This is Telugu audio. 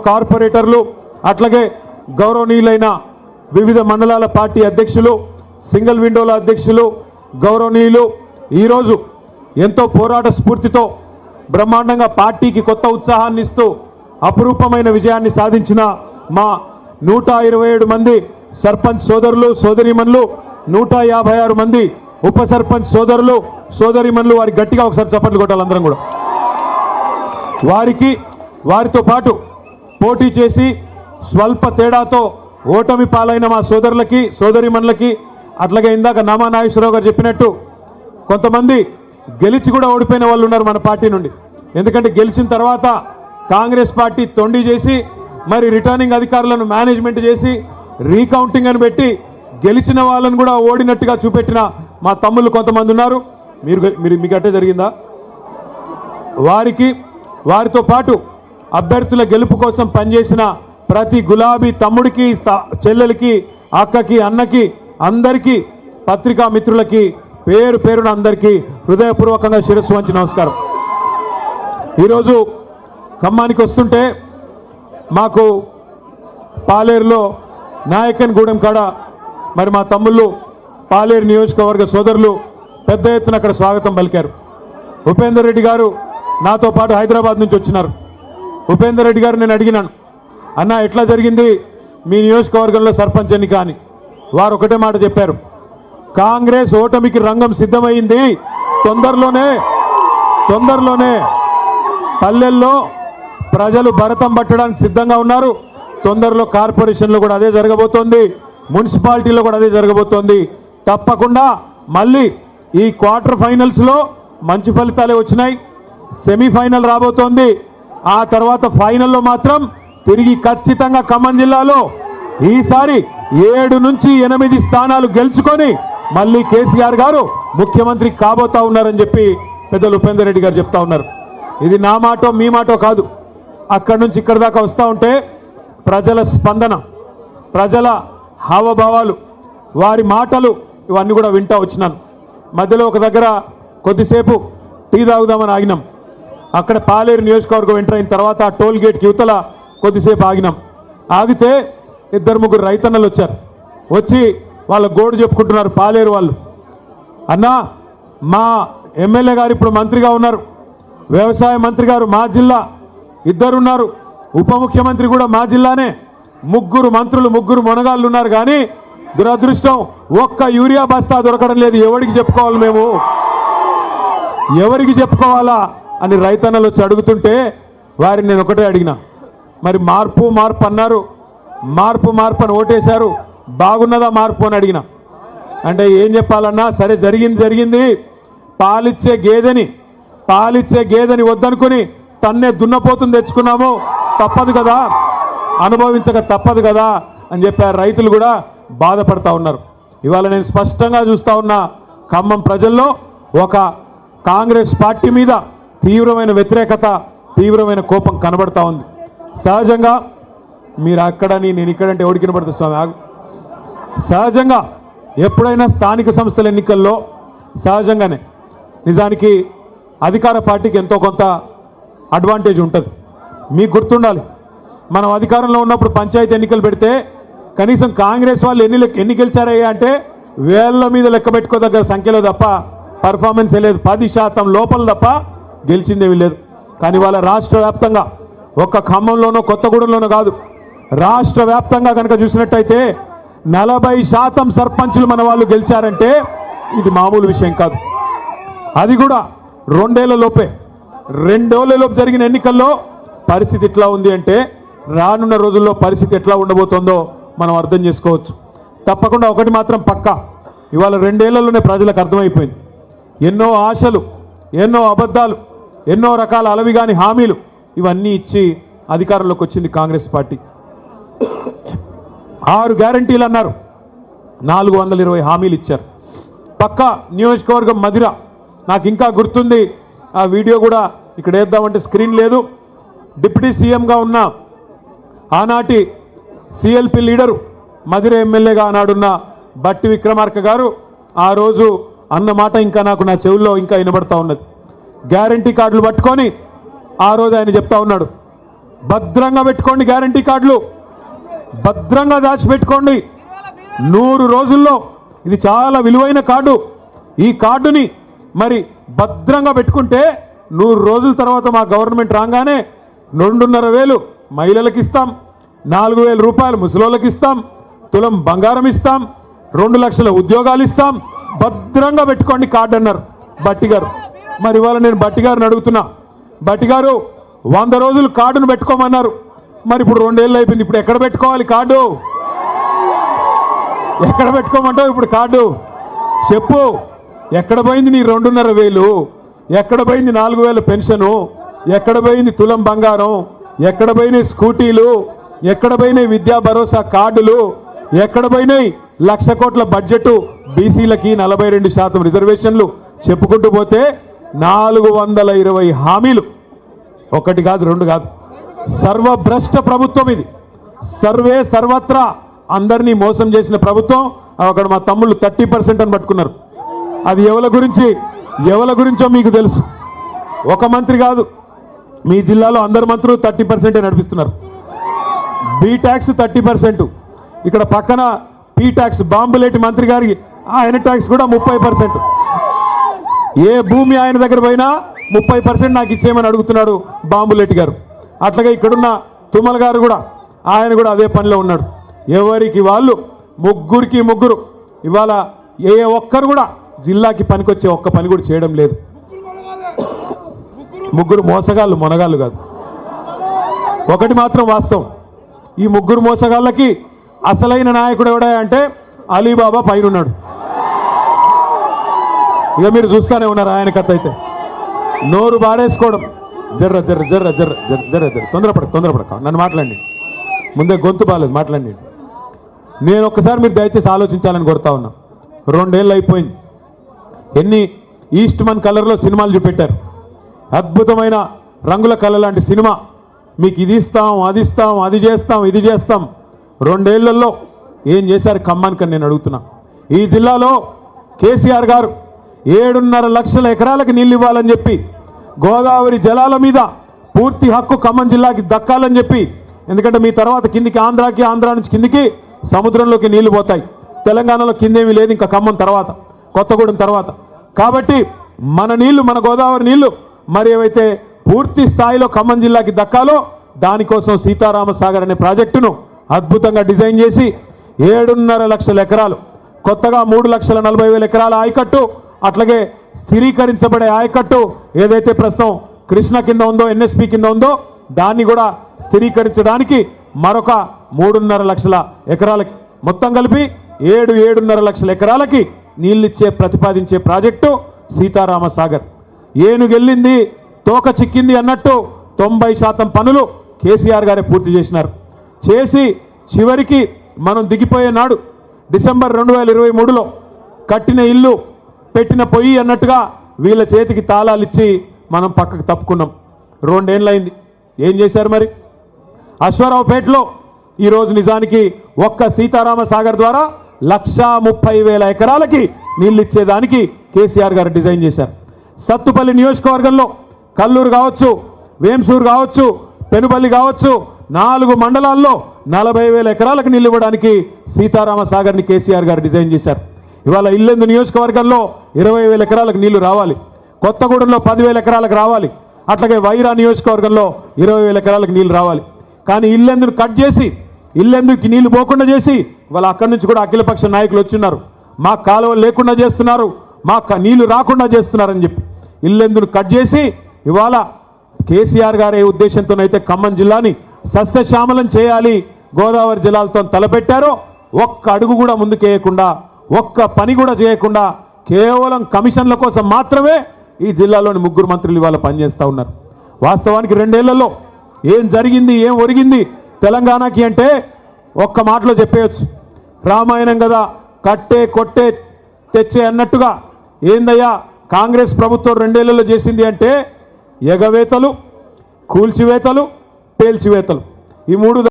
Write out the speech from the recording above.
కార్పొరేటర్లు అట్లాగే గౌరవనీయులైన వివిధ మండలాల పార్టీ అధ్యక్షులు, సింగిల్ విండోల అధ్యక్షులు, గౌరవనీయులు ఈరోజు ఎంతో పోరాట స్ఫూర్తితో బ్రహ్మాండంగా పార్టీకి కొత్త ఉత్సాహాన్ని ఇస్తూ అపురూపమైన విజయాన్ని సాధించిన మా 127 మంది సర్పంచ్ సోదరులు సోదరీమణులు, 156 మంది ఉప సర్పంచ్ సోదరులు సోదరీమణులు, వారికి గట్టిగా ఒకసారి చప్పట్లు కొట్టాలి అందరం కూడా. వారితో పాటు పోటీ చేసి స్వల్ప తేడాతో ఓటమి పాలైన మా సోదరులకి సోదరీమణులకి, అట్లాగే ఇందాక నామా నాగేశ్వరరావు గారు చెప్పినట్టు కొంతమంది గెలిచి కూడా ఓడిపోయిన వాళ్ళు ఉన్నారు మన పార్టీ నుండి. ఎందుకంటే గెలిచిన తర్వాత కాంగ్రెస్ పార్టీ తొండి చేసి మరి రిటర్నింగ్ అధికారులను మేనేజ్మెంట్ చేసి రీకౌంటింగ్ అని పెట్టి గెలిచిన వాళ్ళని కూడా ఓడినట్టుగా చూపెట్టిన మా తమ్ముళ్ళు కొంతమంది ఉన్నారు. మీకు అట్టే జరిగిందా? వారితో పాటు అభ్యర్థుల గెలుపు కోసం పనిచేసిన ప్రతి గులాబీ తమ్ముడికి, చెల్లెలకి, అక్కకి, అన్నకి, అందరికీ, పత్రికా మిత్రులకి పేరు పేరున అందరికీ హృదయపూర్వకంగా శిరస్సు వంచి నమస్కారం. ఈరోజు ఖమ్మానికి వస్తుంటే మాకు పాలేరులో నాయకన్ గూడెం కాడ మరి మా తమ్ముళ్ళు పాలేరు నియోజకవర్గ సోదరులు పెద్ద ఎత్తున అక్కడ స్వాగతం పలికారు. ఉపేందర్ రెడ్డి గారు నాతో పాటు హైదరాబాద్ నుంచి వచ్చినారు. ఉపేందర్ రెడ్డి గారు నేను అడిగినాను, అన్న ఎట్లా జరిగింది మీ నియోజకవర్గంలో సర్పంచ్ ఎన్నిక అని. వారు ఒకటే మాట చెప్పారు, కాంగ్రెస్ ఓటమికి రంగం సిద్ధమైంది, తొందరలోనే పల్లెల్లో ప్రజలు భరతం పట్టడానికి సిద్ధంగా ఉన్నారు, తొందరలో కార్పొరేషన్లో కూడా అదే జరగబోతోంది, మున్సిపాలిటీలో కూడా అదే జరగబోతోంది. తప్పకుండా మళ్ళీ ఈ క్వార్టర్ ఫైనల్స్లో మంచి ఫలితాలే వచ్చినాయి, సెమీఫైనల్ రాబోతోంది, ఆ తర్వాత ఫైనల్లో మాత్రం తిరిగి ఖచ్చితంగా ఖమ్మం జిల్లాలో ఈసారి 7 నుంచి 8 స్థానాలు గెలుచుకొని మళ్ళీ కేసీఆర్ గారు ముఖ్యమంత్రి కాబోతా ఉన్నారని చెప్పి పెద్దలు ఉపేందర్ రెడ్డి గారు చెప్తా ఉన్నారు. ఇది నా మాటో మీ మాటో కాదు, అక్కడి నుంచి ఇక్కడి దాకా వస్తూ ఉంటే ప్రజల స్పందన, ప్రజల హావభావాలు, వారి మాటలు ఇవన్నీ కూడా వింటూ వచ్చినాను. మధ్యలో ఒక దగ్గర కొద్దిసేపు టీ తాగుదామని ఆగినాం. అక్కడ పాలేరు నియోజకవర్గం ఎంటర్ అయిన తర్వాత టోల్ గేట్కి యువతల కొద్దిసేపు ఆగినాం. ఆగితే 2-3 రైతన్నలు వచ్చారు. వచ్చి వాళ్ళ గోడు చెప్పుకుంటున్నారు పాలేరు వాళ్ళు. అన్నా, మా ఎమ్మెల్యే గారు ఇప్పుడు మంత్రిగా ఉన్నారు, వ్యవసాయ మంత్రి గారు మా జిల్లా, 2 ఉన్నారు, ఉప ముఖ్యమంత్రి కూడా మా జిల్లానే, 3 మంత్రులు 3 మొనగాళ్ళు ఉన్నారు. కానీ దురదృష్టం ఒక్క యూరియా బస్తా దొరకడం లేదు. ఎవరికి చెప్పుకోవాలి మేము, ఎవరికి చెప్పుకోవాలా అని రైతన్నలు వచ్చి అడుగుతుంటే వారిని నేను ఒకటే అడిగిన, మరి మార్పు అన్నారు, మార్పు అని ఓటేశారు, బాగున్నదా మార్పు అని అడిగిన. అంటే ఏం చెప్పాలన్నా, సరే జరిగింది, పాలిచ్చే గేదెని వద్దనుకుని తన్నే దున్నపోతుని తెచ్చుకున్నాము, తప్పదు కదా, అనుభవించక తప్పదు కదా అని చెప్పారు. రైతులు కూడా బాధపడతా ఉన్నారు. ఇవాళ నేను స్పష్టంగా చూస్తూ ఉన్నా, ఖమ్మం ప్రజల్లో ఒక కాంగ్రెస్ పార్టీ మీద తీవ్రమైన వ్యతిరేకత, తీవ్రమైన కోపం కనబడతా ఉంది. సహజంగా మీరు అక్కడని నేను ఇక్కడంటే ఎవరికి కనబడుతుంది స్వామి ఆగు. సహజంగా ఎప్పుడైనా స్థానిక సంస్థల ఎన్నికల్లో సహజంగానే నిజానికి అధికార పార్టీకి ఎంతో కొంత అడ్వాంటేజ్ ఉంటుంది. మీకు గుర్తుండాలి, మనం అధికారంలో ఉన్నప్పుడు పంచాయతీ ఎన్నికలు పెడితే కనీసం కాంగ్రెస్ వాళ్ళు ఎన్ని గెలిచారయ్యా అంటే వేళ్ల మీద లెక్క పెట్టుకోదగ్గర సంఖ్యలో తప్ప పర్ఫార్మెన్స్ లేదు, 10% లోపల తప్ప గెలిచిందేమీ లేదు. కానీ వాళ్ళ రాష్ట్ర వ్యాప్తంగా, ఒక్క ఖమ్మంలోనో కొత్తగూడెంలోనో కాదు, రాష్ట్ర వ్యాప్తంగా కనుక చూసినట్టయితే 40% సర్పంచులు మన వాళ్ళు గెలిచారంటే ఇది మామూలు విషయం కాదు. అది కూడా 2 ఏళ్లలోపే జరిగిన ఎన్నికల్లో పరిస్థితి ఎట్లా ఉంది అంటే రానున్న రోజుల్లో పరిస్థితి ఎట్లా ఉండబోతుందో మనం అర్థం చేసుకోవచ్చు. తప్పకుండా ఒకటి మాత్రం పక్కా, ఇవాళ 2 ఏళ్లలోనే ప్రజలకు అర్థమైపోయింది. ఎన్నో ఆశలు, ఎన్నో అబద్ధాలు, ఎన్నో రకాల అలవిగాని హామీలు ఇవన్నీ ఇచ్చి అధికారంలోకి వచ్చింది కాంగ్రెస్ పార్టీ. 6 గ్యారంటీలు అన్నారు, 420 హామీలు ఇచ్చారు. పక్క నియోజకవర్గం మధిర, నాకు ఇంకా గుర్తుంది, ఆ వీడియో కూడా ఇక్కడ వేద్దామంటే స్క్రీన్ లేదు. డిప్యూటీ సీఎంగా ఉన్న ఆనాటి సిఎల్పి లీడరు, మధిర ఎమ్మెల్యేగా ఆనాడున్న బట్టి విక్రమార్క గారు ఆ రోజు అన్న మాట ఇంకా నాకు నా చెవుల్లో ఇంకా వినబడతా ఉన్నది. గ్యారంటీ కార్డులు పట్టుకొని ఆ రోజు ఆయన చెప్తా ఉన్నాడు, భద్రంగా పెట్టుకోండి, గ్యారంటీ కార్డులు భద్రంగా దాచిపెట్టుకోండి. 100 రోజుల్లో ఇది చాలా విలువైన కార్డు. ఈ కార్డుని మరి భద్రంగా పెట్టుకుంటే 100 రోజుల తర్వాత మా గవర్నమెంట్ రాగానే 2,500 మహిళలకు ఇస్తాం, 4,000 రూపాయలు ముసలోళ్ళకి ఇస్తాం, తులం బంగారం ఇస్తాం, 2 లక్షల ఉద్యోగాలు ఇస్తాం. భద్రంగా పెట్టుకోండి కార్డు అన్నారు బట్టి గారు. మరి ఇవాళ నేను బట్టి గారిని అడుగుతున్నా, బట్టి గారు 100 రోజులు కార్డును పెట్టుకోమన్నారు, మరి ఇప్పుడు 2 ఏళ్ళు అయిపోయింది, ఇప్పుడు ఎక్కడ పెట్టుకోవాలి కార్డు? ఎక్కడ పెట్టుకోమంటావు ఇప్పుడు కార్డు? చెప్పు. ఎక్కడ పోయింది నీ 2,500? ఎక్కడ పోయింది 4,000 పెన్షను? ఎక్కడ పోయింది తులం బంగారం? ఎక్కడ పోయినాయి స్కూటీలు? ఎక్కడ పోయినాయి విద్యా భరోసా కార్డులు? ఎక్కడ పోయినాయి 1,00,000 కోట్ల బడ్జెట్, బీసీలకి 42% రిజర్వేషన్లు? చెప్పుకుంటూ పోతే 420 హామీలు. ఒకటి కాదు, 2 కాదు. సర్వభ్రష్ట ప్రభుత్వం ఇది. సర్వత్రా అందరినీ మోసం చేసిన ప్రభుత్వం. అక్కడ మా తమ్ముళ్ళు 30% అని పట్టుకున్నారు. అది ఎవరి గురించో మీకు తెలుసు. ఒక మంత్రి కాదు, మీ జిల్లాలో అందరు మంత్రులు 30% నడిపిస్తున్నారు. Be tax 30%. ఇక్కడ పక్కన పీ ట్యాక్స్ బాంబులేటి మంత్రి గారికి ఆయన ట్యాక్స్ కూడా 30%. ఏ భూమి ఆయన దగ్గర పోయినా 30% నాకు ఇచ్చేయమని అడుగుతున్నాడు బాంబులేటి గారు. అట్లాగే ఇక్కడున్న తుమ్మల గారు కూడా, ఆయన కూడా అదే పనిలో ఉన్నాడు. ఎవరికి వాళ్ళు ముగ్గురు ఇవాళ ఏ ఒక్కరు కూడా జిల్లాకి పనికొచ్చే ఒక్క పని కూడా చేయడం లేదు. ముగ్గురు మోసగాళ్ళు, మొనగాళ్ళు కాదు. ఒకటి మాత్రం వాస్తవం, ఈ ముగ్గురు మోసగాళ్ళకి అసలైన నాయకుడు ఎవడా అంటే అలీబాబా పైన ఉన్నాడు. ఇక మీరు చూస్తూనే ఉన్నారు ఆయన కథ. అయితే నోరు బారేసుకోవడం, జర్ర తొందరపడక నన్ను మాట్లాడండి, ముందే గొంతు బాలేదు మాట్లాడండి. నేను ఒక్కసారి మీరు దయచేసి ఆలోచించాలని కోరుతా ఉన్నా. 2 ఏళ్ళు అయిపోయింది. ఎన్ని ఈస్ట్ మన్ కలర్లో సినిమాలు చూపెట్టారు. అద్భుతమైన రంగుల కళ లాంటి సినిమా. మీకు ఇది ఇస్తాం, అది ఇస్తాం, అది చేస్తాం, ఇది చేస్తాం. 2 ఏళ్లలో ఏం చేశారు ఖమ్మానికి నేను అడుగుతున్నా. ఈ జిల్లాలో కేసీఆర్ గారు 7.5 లక్షల ఎకరాలకు నీళ్ళు ఇవ్వాలని చెప్పి, గోదావరి జలాల మీద పూర్తి హక్కు ఖమ్మం జిల్లాకి దక్కాలని చెప్పి, ఎందుకంటే మీ తర్వాత కిందికి ఆంధ్ర నుంచి కిందికి సముద్రంలోకి నీళ్లు పోతాయి. తెలంగాణలో కిందేమీ లేదు ఇంకా ఖమ్మం తర్వాత, కొత్తగూడెం తర్వాత. కాబట్టి మన నీళ్లు, మన గోదావరి నీళ్లు మరి ఏవైతే పూర్తి స్థాయిలో ఖమ్మం జిల్లాకి దక్కాలో దానికోసం సీతారామ సాగర్ అనే ప్రాజెక్టును అద్భుతంగా డిజైన్ చేసి 7.5 లక్షల ఎకరాలు, కొత్తగా 3,40,000 ఎకరాల ఆయకట్టు, అట్లాగే స్థిరీకరించబడే ఆయకట్టు ఏదైతే ప్రస్తుతం కృష్ణ కింద ఉందో, ఎన్ఎస్పి కింద ఉందో దాన్ని కూడా స్థిరీకరించడానికి మరొక 3.5 లక్షల ఎకరాలకి, మొత్తం కలిపి 7.5 లక్షల ఎకరాలకి నీళ్ళిచ్చే ప్రతిపాదించే ప్రాజెక్టు సీతారామ సాగర్. ఏనుగెళ్ళింది తోక చిక్కింది అన్నట్టు 90% పనులు కేసీఆర్ గారే పూర్తి చేసినారు. చేసి చివరికి మనం దిగిపోయే నాడు డిసెంబర్ 2023లో కట్టిన ఇల్లు పెట్టిన పొయ్యి అన్నట్టుగా వీళ్ళ చేతికి తాళాలు ఇచ్చి మనం పక్కకు తప్పుకున్నాం. 2 ఏళ్ళైంది. ఏం చేశారు మరి? అశ్వారావుపేటలో ఈరోజు నిజానికి ఒక్క సీతారామ సాగర్ ద్వారా 130,000 ఎకరాలకి నీళ్ళు ఇచ్చేదానికి కేసీఆర్ గారు డిజైన్ చేశారు. సత్తుపల్లి నియోజకవర్గంలో కల్లూరు కావచ్చు, వేంసూరు కావచ్చు, పెనుపల్లి కావచ్చు, 4 మండలాల్లో 40,000 ఎకరాలకు నీళ్ళు ఇవ్వడానికి సీతారామ సాగర్ని కేసీఆర్ గారు డిజైన్ చేశారు. ఇవాళ ఇల్లెందు నియోజకవర్గంలో 20,000 ఎకరాలకు నీళ్లు రావాలి, కొత్తగూడెంలో 10,000 ఎకరాలకు రావాలి, అట్లాగే వైరా నియోజకవర్గంలో 20,000 ఎకరాలకు నీళ్లు రావాలి. కానీ ఇల్లెందును కట్ చేసి, ఇల్లెందుకి నీళ్లు పోకుండా చేసి ఇవాళ అక్కడి నుంచి కూడా అఖిలపక్ష నాయకులు వచ్చిన్నారు. మా కాలువలు లేకుండా చేస్తున్నారు, మా నీళ్లు రాకుండా చేస్తున్నారని చెప్పి ఇల్లెందును కట్ చేసి ఇవాళ కేసీఆర్ గారి ఉద్దేశంతోనైతే ఖమ్మం జిల్లాని సస్యశ్యామలం చేయాలి, గోదావరి జలాలతో తలపెట్టారో ఒక్క అడుగు కూడా ముందుకేయకుండా, ఒక్క పని కూడా చేయకుండా కేవలం కమిషన్ల కోసం మాత్రమే ఈ జిల్లాలోని 3 మంత్రులు ఇవాళ పనిచేస్తూ ఉన్నారు. వాస్తవానికి 2 ఏళ్లలో ఏం జరిగింది, ఏం ఒరిగింది తెలంగాణకి అంటే ఒక్క మాటలో చెప్పేయచ్చు. రామాయణం కదా, కట్టే కొట్టే తెచ్చే అన్నట్టుగా ఏందయ్యా కాంగ్రెస్ ప్రభుత్వం 2 ఏళ్లలో చేసింది అంటే ఎగవేతలు, కూల్చివేతలు, పేల్చివేతలు, ఈ 3